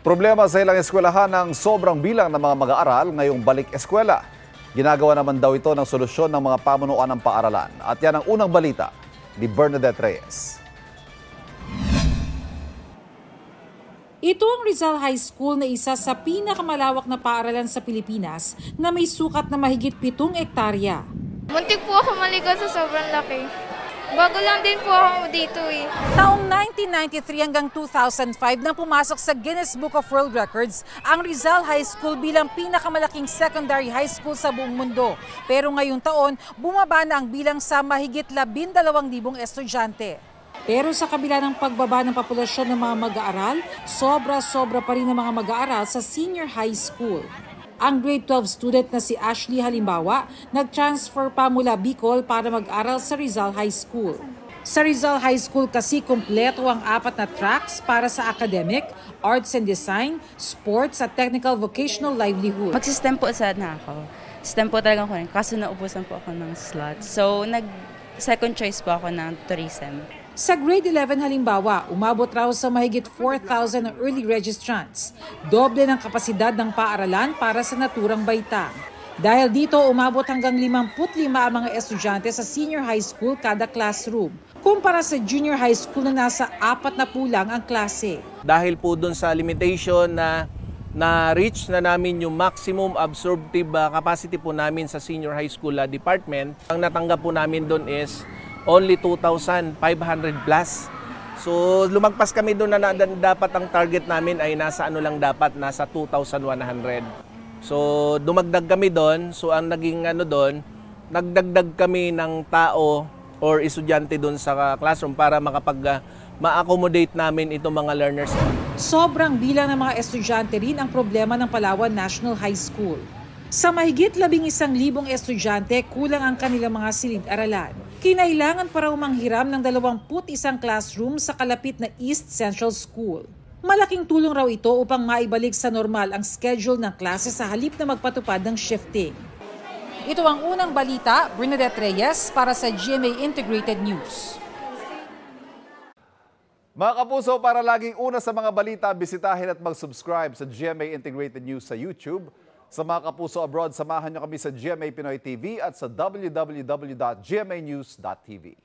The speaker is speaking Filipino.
Problema sa ilang eskwelahan ng sobrang bilang ng mga mag-aaral ngayong balik eskwela. Ginagawa naman daw ito ng solusyon ng mga pamunuan ng paaralan. At yan ang unang balita ni Bernadette Reyes. Ito ang Rizal High School na isa sa pinakamalawak na paaralan sa Pilipinas na may sukat na mahigit 7 hektarya. Muntik po ako maligo sa sobrang laki. Bago lang din po ako dito eh. Taong 1993 hanggang 2005 nang pumasok sa Guinness Book of World Records ang Rizal High School bilang pinakamalaking secondary high school sa buong mundo. Pero ngayong taon, bumaba na ang bilang sa mahigit 12,000 estudyante. Pero sa kabila ng pagbaba ng populasyon ng mga mag-aaral, sobra-sobra pa rin ang mga mag-aaral sa senior high school. Ang grade 12 student na si Ashley halimbawa, nag-transfer pa mula Bicol para mag-aral sa Rizal High School. Sa Rizal High School kasi kumpleto ang 4 na tracks para sa academic, arts and design, sports at technical vocational livelihood. Mag-STEM po sana ako. STEM po talaga ko rin, kaso naubusan po ako ng slots. So, second choice po ako ng tourism. Sa grade 11 halimbawa, umabot raw sa mahigit 4,000 ang early registrants. Doble ng kapasidad ng paaralan para sa naturang baitang. Dahil dito, umabot hanggang 55 ang mga estudyante sa senior high school kada classroom, kumpara sa junior high school na nasa 40 lang ang klase. Dahil po dun sa limitation na reach na namin yung maximum absorptive capacity po namin sa senior high school department, ang natanggap po namin dun is only 2,500 plus. So lumagpas kami doon na dapat ang target namin ay nasa nasa 2,100. So dumagdag kami doon. So ang naging nagdagdag kami ng tao or estudyante doon sa classroom para ma-accommodate namin itong mga learners. Sobrang bilang ng mga estudyante rin ang problema ng Palawan National High School. Sa mahigit 11,000 estudyante, kulang ang kanilang mga silid-aralan. Kinailangan para manghiram ng 21 classroom sa kalapit na East Central School. Malaking tulong raw ito upang maibalik sa normal ang schedule ng klase sa halip na magpatupad ng shifting. Ito ang unang balita, Bernadette Reyes para sa GMA Integrated News. Mga kapuso, para laging una sa mga balita, bisitahin at mag-subscribe sa GMA Integrated News sa YouTube. Sa mga kapuso abroad, samahan niyo kami sa GMA Pinoy TV at sa www.gmanews.tv.